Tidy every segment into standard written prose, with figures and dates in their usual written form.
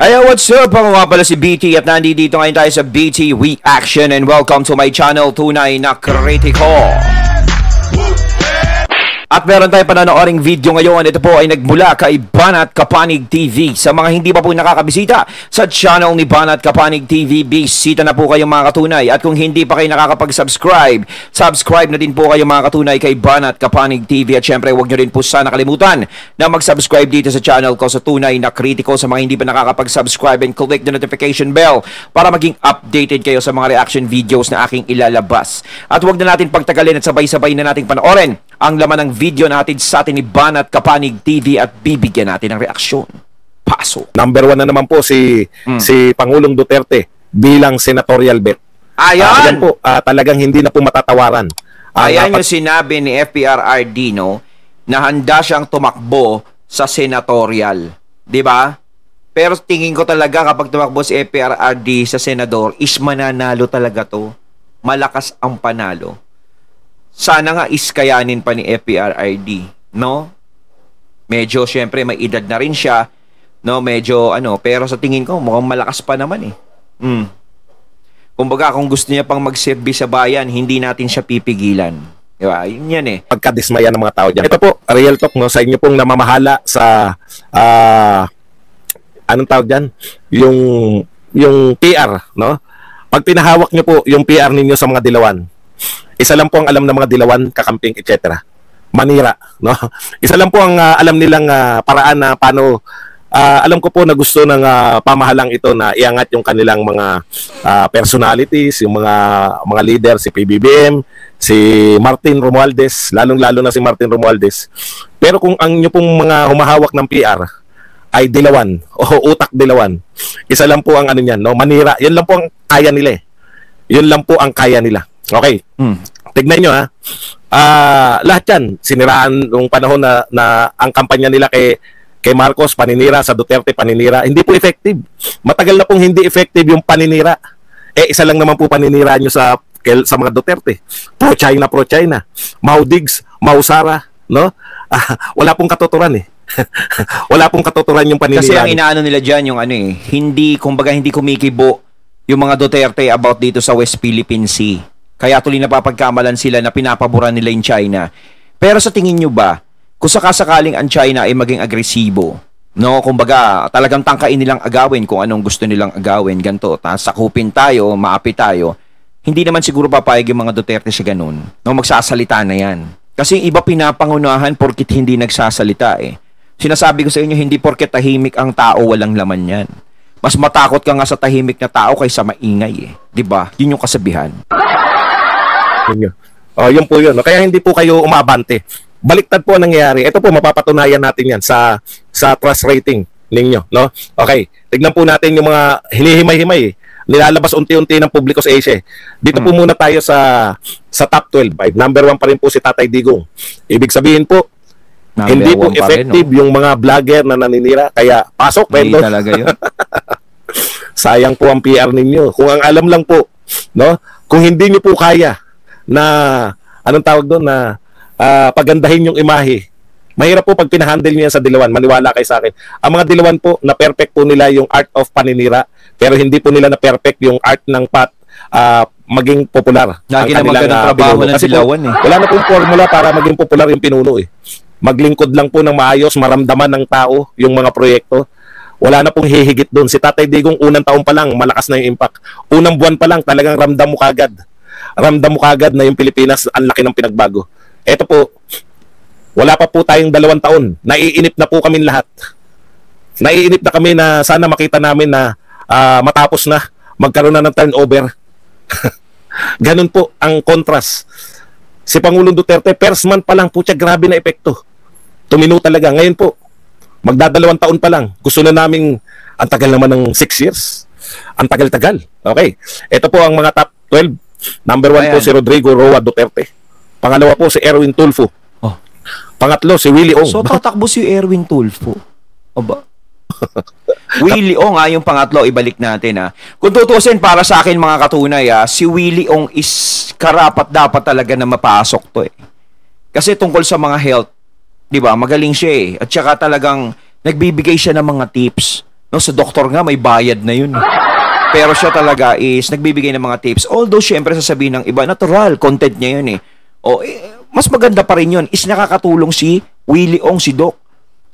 Hey, what's up? Ako nga pala si BT at nandito ngayon tayo sa BT Reaction and welcome to my channel, Tunay na Kritiko. At meron tayong panonooring video ngayon. Ito po ay nagmula kay Banat Kapanig TV. Sa mga hindi pa po nakakabisita sa channel ni Banat Kapanig TV, bisita na po kayo mga katunay. At kung hindi pa kayo nakakapag-subscribe, subscribe na din po kayo mga katunay kay Banat Kapanig TV. At syempre, huwag nyo rin po sana kalimutan na mag-subscribe dito sa channel ko sa Tunay na Kritiko. Sa mga hindi pa nakakapag-subscribe, and click the notification bell para maging updated kayo sa mga reaction videos na aking ilalabas. At huwag na natin pagtagalin at sabay-sabay na nating panoorin ang laman ng video natin sa atin ni Banat Kapanig TV at bibigyan natin ng reaksyon. Paso. Number 1 na naman po si Pangulong Duterte bilang senatorial bet. Ayan! Po, talagang hindi na po matatawaran. Ayan yung sinabi ni FPRRD, no, na handa siyang tumakbo sa senatorial. Diba? Pero tingin ko talaga kapag tumakbo si FPRRD sa senador, is mananalo talaga to. Malakas ang panalo. Sana nga iskayanin pa ni FPRRD, no? Medyo syempre may edad na rin siya, no? Medyo pero sa tingin ko mukhang malakas pa naman eh. Kumbaga kung gusto niya pang magserbi sa bayan, hindi natin siya pipigilan. Di ba? Yun yan eh. Pagkadismaya ng mga tao dyan. Ito po, real talk, no, sa inyo pong namamahala sa anong tawag dyan? Yung PR, no? Pag pinahawak niyo po yung PR ninyo sa mga dilawan, isa lang po ang alam ng mga dilawan, kakamping, etc. Manira, no? Isa lang po ang alam nilang paraan na paano, alam ko po na gusto ng pamahalang ito na iangat yung kanilang mga personalities, yung mga leader, si PBBM, si Martin Romualdez, lalong-lalo na si Martin Romualdez. Pero kung ang inyo pong mga humahawak ng PR ay dilawan o utak dilawan, isa lang po ang ano niyan, no? Manira. Yan lang po ang kaya nila eh. Yun lang po ang kaya nila. Okay. Tignan nyo ha. Lahat yan, siniraan nung panahon na ang kampanya nila kay Marcos, paninira, sa Duterte, paninira. Hindi po effective. Matagal na pong hindi effective yung paninira. Isa lang naman po paninira nyo sa mga Duterte. Pro-China, pro-China. Mau-Diggs, Mau-Sara, no? Wala pong katuturan eh. Wala pong katuturan yung paninira. Kasi ang inaano nila dyan, yung hindi kumikibo yung mga Duterte about dito sa West Philippine Sea. Kaya tuloy napapagkamalan sila na pinapaboran nila yung China. Pero sa tingin nyo ba, kung sakasakaling ang China ay maging agresibo, no, kumbaga talagang tangkain nilang agawin kung anong gusto nilang agawin, ganito, sakupin tayo, maapi tayo, hindi naman siguro papayag yung mga Duterte sa ganun. No, magsasalita na yan. Kasi iba pinapangunahan porkit hindi nagsasalita eh. Sinasabi ko sa inyo, hindi porkit tahimik ang tao, walang laman yan. Mas matakot ka nga sa tahimik na tao kaysa maingay eh. 'Di ba? Yun yung kasabihan. Yun po yun. Kaya hindi po kayo umabante. Baliktad po ang nangyayari. Ito po, mapapatunayan natin yan sa trust rating ninyo. No? Okay, tignan po natin yung mga hinihimay-himay. Nilalabas unti-unti ng publiko sa Asia. Dito po muna tayo sa top 12. Number 1 pa rin po si Tatay Digong. Ibig sabihin po, hindi po effective yung mga vlogger na naninira. Kaya pasok, hindi talaga yun. Sayang po ang PR ninyo. Kung ang alam lang po, no? Kung hindi niyo po kaya na anong tawag doon na pagandahin yung imahe, mahirap po pag pinahandle niyo yan sa dilawan. Maniwala kayo sa akin. Ang mga dilawan po, na perfect po nila yung art of paninira, pero hindi po nila na perfect yung art ng maging popular. Lagi na magandang trabaho ng dilawan eh. Wala na pong formula para maging popular yung pinuno eh. Maglingkod lang po ng maayos, maramdaman ng tao yung mga proyekto. Wala na pong hihigit doon. Si Tatay Digong, unang taon pa lang, malakas na yung impact. Unang buwan pa lang, talagang ramdam mo kagad. Ramdam mo kagad na yung Pilipinas, ang laki ng pinagbago. Eto po, wala pa po tayong 2 taon. Naiinip na po kami lahat. Naiinip na kami na sana makita namin na matapos na, magkaroon na ng turnover. Ganun po ang contrast. Si Pangulong Duterte, first month pa lang po siya, grabe na epekto. Tumino talaga. Ngayon po, magdadalawang taon pa lang. Gusto na naming, ang tagal naman ng 6 years. Ang tagal-tagal. Okay. Ito po ang mga top 12. Number 1 po si Rodrigo Roa Duterte. Pangalawa po si Erwin Tulfo. Pangatlo si Willie Ong. So tatakbo si Erwin Tulfo. Aba. Willie Ong yung pangatlo, ibalik natin Kung tutusin para sa akin mga katunay si Willie Ong is karapat dapat talaga na mapasok to eh. Kasi tungkol sa mga health, 'di ba? Magaling siya eh. At saka talagang nagbibigay siya ng mga tips No, sa doktor nga may bayad na yun. Pero siya talaga is nagbibigay ng mga tips. Although syempre sasabihin ng iba, natural, content niya yun eh. O, mas maganda pa rin yun. Is nakakatulong si Willie Ong, si Doc,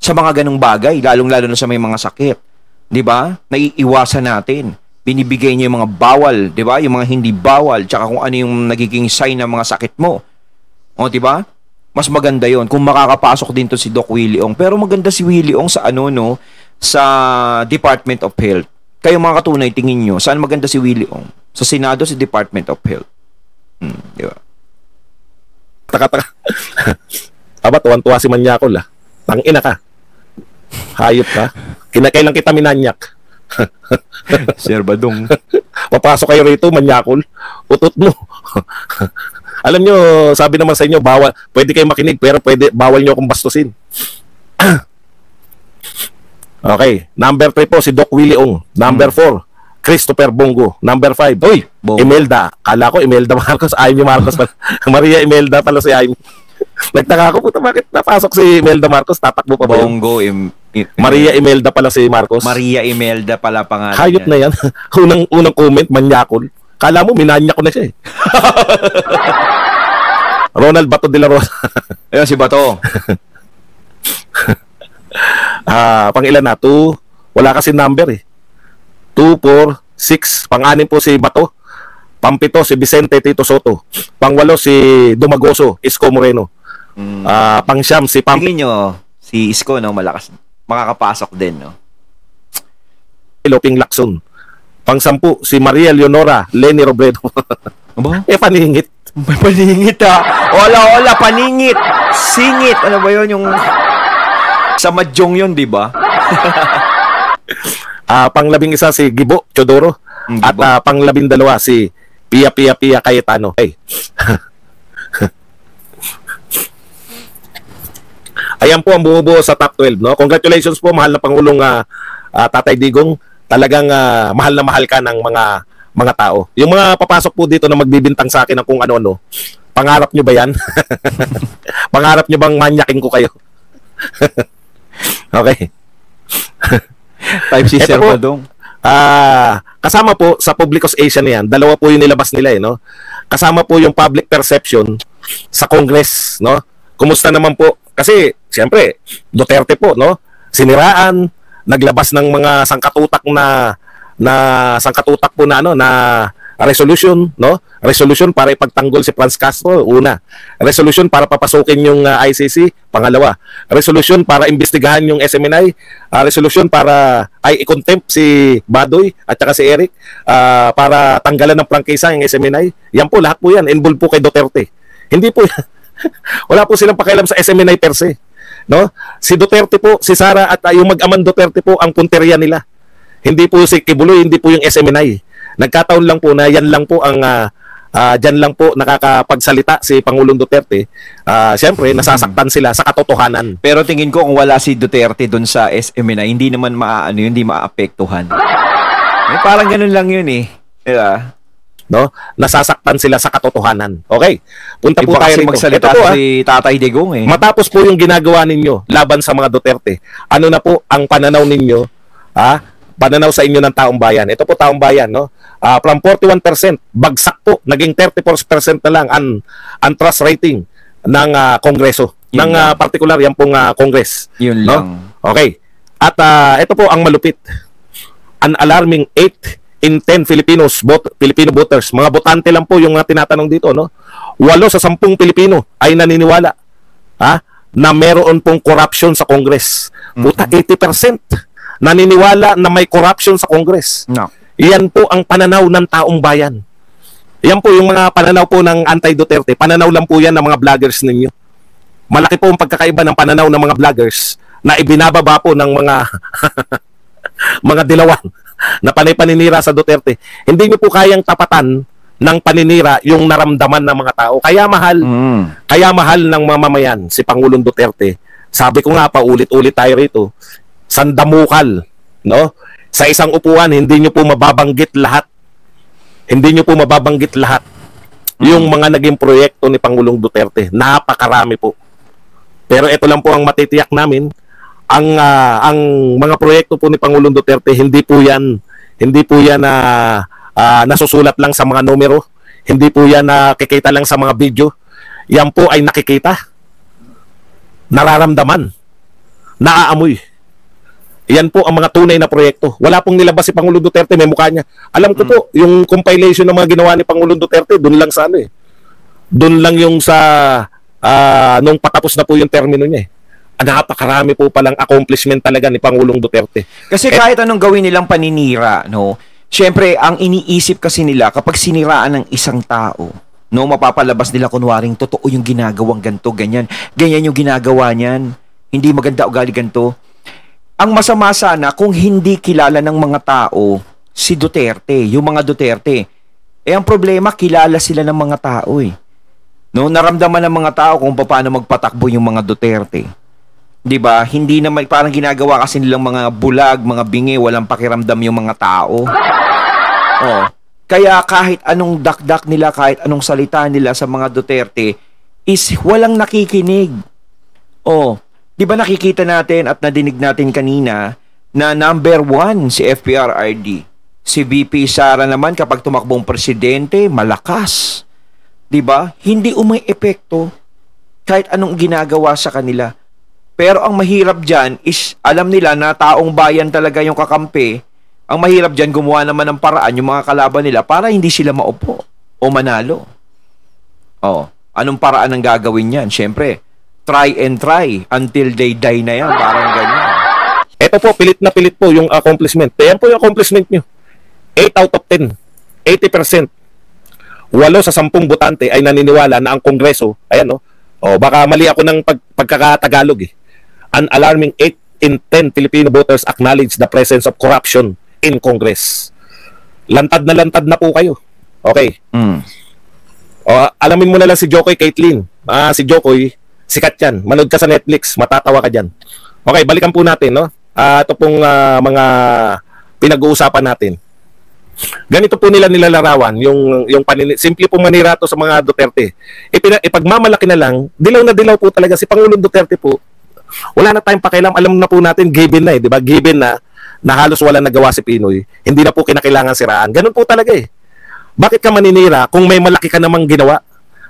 sa mga ganong bagay, lalong-lalo na sa may mga sakit. 'Di ba? Naiiwasan natin. Binibigay niya yung mga bawal, 'di ba? Yung mga hindi bawal, tsaka kung ano yung nagiging sign ng mga sakit mo. O, 'di ba? Mas maganda 'yon kung makakapasok din to si Doc Willie Ong. Pero maganda si Willie Ong sa ano no, sa Department of Health. Kayo mga katunay, tingin nyo, saan maganda si Willie Ong? Sa Senado, si Department of Health. 'Di ba? Taka. Aba, tuwan-tuwa si Manyakol ah. Tangina ka. Hayop ka. Kailan kita minanyak. Sir Badong. Papasok kayo rito, Manyakol. Utot mo. Alam nyo, sabi naman sa inyo, bawal, pwede kayo makinig, pero bawal nyo akong bastusin. Okay. Number 3 po, si Doc Willie Ong. Number 4, Christopher Bongo. Number 5, Uy, Bongo. Imelda. Kala ko, Imelda Marcos. Ayaw niyo Marcos. Maria Imelda pala si Aimee. Nagtaka ako, puta, bakit napasok si Imelda Marcos? Tatakbo pa ba yun? Bongo. Maria Imelda pala si Marcos. Maria Imelda pala pangalan. Hayop na yan. unang comment, Manyakol. Kala mo, minanya ko na siya eh. Ronald Bato de la Rosa. Ayun, si Bato. Pang-ilan na? 2. Wala kasi number eh. 2, 4, 6. Pang-anim po si Bato. Pang-7 si Vicente Tito Soto. Pang-8 si Dumagoso, Isko Moreno. Pang-9 si Tingin nyo, si Isko, no, malakas. Makakapasok din, no? Loping Lacson. Pang-10 si Maria Leonora Lenny Robredo. Aba? Paningit. May paningit ha. Wala, paningit. Singit. Ano ba yun? Yung sa madyong yun, di ba? Pang-11 si Gibo Chodoro. Gibo. At pang-12 si Pia Cayetano. Hey. Ayan po ang bumubuo sa top 12, no? Congratulations po, mahal na Pangulong Tatay Digong. Talagang mahal na mahal ka ng mga tao. Yung mga papasok po dito na magbibintang sa akin ng kung ano-ano, pangarap nyo ba yan? Pangarap nyo bang manyakin ko kayo? Okay. 5C Sir Badong. Kasama po sa Publicos Asia na yan, dalawa po yung nilabas nila eh, no? Kasama po yung public perception sa Congress, no? Kumusta naman po? Kasi, siyempre, Duterte po, no? Siniraan, naglabas ng mga sangkatutak sangkatutak po na ano na resolution, no? Resolution para ipagtanggol si Franz Castro, una. Resolution para papasukin yung ICC, pangalawa. Resolution para imbestigahan yung SMNI, resolution para i-contempt si Badoy at saka si Eric, para tanggalan ng prangkisa yung SMNI. Yan po, lahat po yan, involved po kay Duterte. Hindi po wala po silang pakialam sa SMNI per se, no? Si Duterte po, si Sara at yung mag-amang Duterte po ang punteriya nila. Hindi po si Kibuloy, hindi po yung SMNI. Nagkataon lang po na yan lang po ang dyan lang po nakakapagsalita si Pangulong Duterte. Siyempre, nasasaktan sila sa katotohanan. Pero tingin ko kung wala si Duterte doon sa SMNI, hindi naman hindi maapektuhan. Parang ganun lang yun eh. Diba? No? Nasasaktan sila sa katotohanan. Okay. Punta po Iba tayo kasi rito. magsalita Ito po, si Tatay Digong eh. matapos po yung ginagawa ninyo laban sa mga Duterte, ano na po ang pananaw ninyo, pananaw sa inyo ng taong bayan? Ito po taong bayan, no? From 41%, bagsak po, naging 34% na lang ang trust rating ng Kongreso. Yun ng particular, yan pong Congress. Yun no? lang. Okay. At ito po ang malupit. An alarming 8 in 10 Filipino voters, mga botante lang po yung tinatanong dito, no? 8 sa 10 Pilipino ay naniniwala na meron pong corruption sa Congress. Puta, 80% naniniwala na may corruption sa Congress. No. Iyan po ang pananaw ng taong bayan. Iyan po yung mga pananaw po ng anti-Duterte. Pananaw lang po yan ng mga vloggers ninyo. Malaki po ang pagkakaiba ng pananaw ng mga vloggers na ibinababa po ng mga mga dilawan na panay-paninira sa Duterte. Hindi nyo po kayang tapatan ng paninira yung naramdaman ng mga tao. Kaya mahal ng mamamayan si Pangulong Duterte. Sabi ko nga, paulit-ulit tayo rito, sandamukal, no? Sa isang upuan, hindi nyo po mababanggit lahat. Hindi nyo po mababanggit lahat yung mga naging proyekto ni Pangulong Duterte. Napakarami po. Pero ito lang po ang matitiyak namin, ang mga proyekto po ni Pangulong Duterte hindi po yan na nasusulat lang sa mga numero, hindi po yan nakikita lang sa mga video. Yan po ay nakikita, nararamdaman, naaamoy. Yan po ang mga tunay na proyekto. Wala pong nilabas si Pangulong Duterte, may mukha niya. Alam ko po, yung compilation ng mga ginawa ni Pangulong Duterte, doon lang sa doon lang yung sa nung patapos na po yung termino niya. Napakarami po palang accomplishment talaga ni Pangulong Duterte. Kasi kahit anong gawin nilang paninira, no, syempre, ang iniisip kasi nila, kapag siniraan ng isang tao, no, mapapalabas nila kunwaring totoo yung ginagawang ganto, ganyan. Ganyan yung ginagawa niyan. Hindi maganda ugali ganto. Ang masama sana kung hindi kilala ng mga tao si Duterte, yung mga Duterte. Ang problema, kilala sila ng mga tao eh. No, naramdaman ng mga tao kung paano magpatakbo yung mga Duterte. 'Di ba? Hindi naman parang ginagawa kasi nilang mga bulag, mga bingi, walang pakiramdam yung mga tao. Oh. Kaya kahit anong dakdak nila, kahit anong salita nila sa mga Duterte is walang nakikinig. Oh, 'di ba nakikita natin at nadinig natin kanina na number 1 si FPRRD. Si VP Sara naman kapag tumakbong presidente, malakas. 'Di ba? Hindi umay epekto kahit anong ginagawa sa kanila. Pero ang mahirap dyan is alam nila na taong bayan talaga yung kakampi. Ang mahirap dyan, gumawa naman ng paraan yung mga kalaban nila para hindi sila maupo o manalo. Anong paraan ang gagawin yan? Siyempre, try and try until they die na yan. Parang ganyan. Ito po, pilit na pilit po yung accomplishment. Yan po yung accomplishment nyo. 8 out of 10. 80%. 8 sa 10 botante ay naniniwala na ang Kongreso, ayan baka mali ako ng pagkakatagalog eh. An alarming 8 in 10 Filipino voters acknowledge the presence of corruption in Congress. Lantad na po kayo. Okay. Alamin mo na lang si Jokoy Caitlyn. Si Jokoy, sikat yan. Manood ka sa Netflix, matatawa ka dyan. Okay, balikan po natin, no? Ito pong mga pinag-uusapan natin. Ganito po nila nilalarawan yung simple pong manirato sa mga Duterte. Ipagmamalaki na lang, dilaw na dilaw po talaga si Pangulong Duterte po. Wala na tayong pakialam, alam na po natin, given na di ba? Given na halos wala nagawa si Pinoy, hindi na po kinakailangan siraan. Ganun po talaga eh. Bakit ka maninira kung may malaki ka namang ginawa?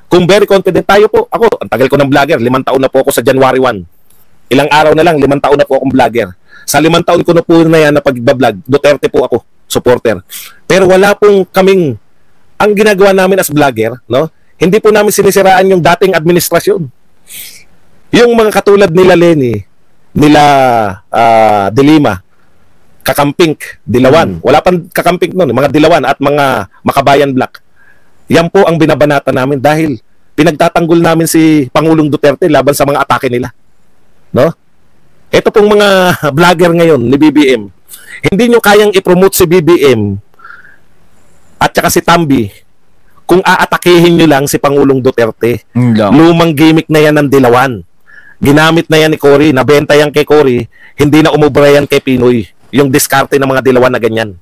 Kung very confident tayo po, ako, ang tagal ko ng vlogger, 5 taon na po ako sa January 1. Ilang araw na lang, 5 taon na po akong vlogger. Sa 5 taon ko na po na yan na pag-vlog, Duterte po ako, supporter. Pero wala pong kaming, ang ginagawa namin as vlogger, no? Hindi po namin sinisiraan yung dating administrasyon. Yung mga katulad nila Lenny, nila Dilima, Kakampink, Dilawan. Wala pang Kakampink noon, mga Dilawan at mga Makabayan Black. Yan po ang binabanata namin dahil pinagtatanggol namin si Pangulong Duterte laban sa mga atake nila. No? Ito pong mga vlogger ngayon ni BBM. Hindi nyo kayang i-promote si BBM at saka si Tambi kung aatakihin nyo lang si Pangulong Duterte. Lumang gimmick na yan ng Dilawan. Ginamit na yan ni Cory, nabenta yan kay Cory, hindi na umubra yan kay Pinoy. Yung diskarte ng mga Dilawan na ganyan.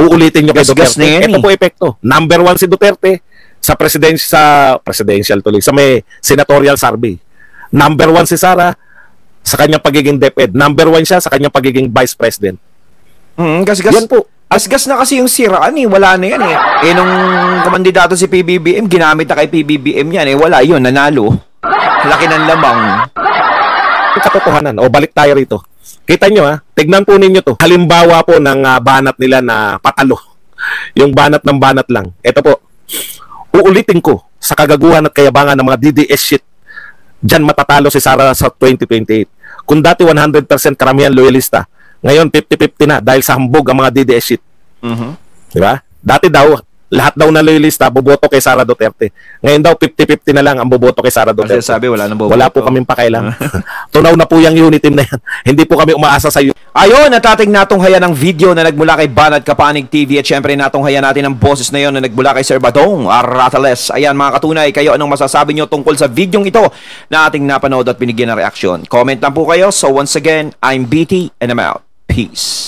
Uulitin nyo kay Duterte. Ito po epekto. Number 1 si Duterte sa presidential tuloy, sa may senatorial survey. Number 1 si Sara sa kanyang pagiging DepEd. Number 1 siya sa kanyang pagiging vice president. Yan po. Asgas na kasi yung siraan eh. Wala na yan eh. Nung kamandidato si PBBM, ginamit na kay PBBM yan eh. Wala yun, nanalo. Laki ng lamang. Katotohanan. Balik tayo rito. Kita nyo tignan po ninyo to. Halimbawa po ng banat nila na patalo. Yung banat ng banat lang. Ito po. Uulitin ko sa kagaguhan at kayabangan ng mga DDS shit. Diyan matatalo si Sara sa 2028. Kung dati 100% karamihan loyalista, ngayon 50-50 na dahil sa hambog ang mga DDS shit. Diba? Dati daw, lahat daw na loyalista boboto kay Sara Duterte. Ngayon daw 50-50 na lang ang boboto kay Sara Duterte. Kasi sabi wala nang boboto. Wala po kaming pakailan. Tunaw na po yung unit team na yan. Hindi po kami umaasa sa iyo. Ayun, natating natunghayan ng video na nagmula kay Banat Kapanig TV at syempre natunghayan natin ang boses na yon na nagmula kay Sir Badong Aratales. Ayan mga katunay, kayo anong masasabi nyo tungkol sa videong ito na ating napanood at binigyan ng reaksyon? Comment lang po kayo. So once again, I'm BT and I'm out. Peace.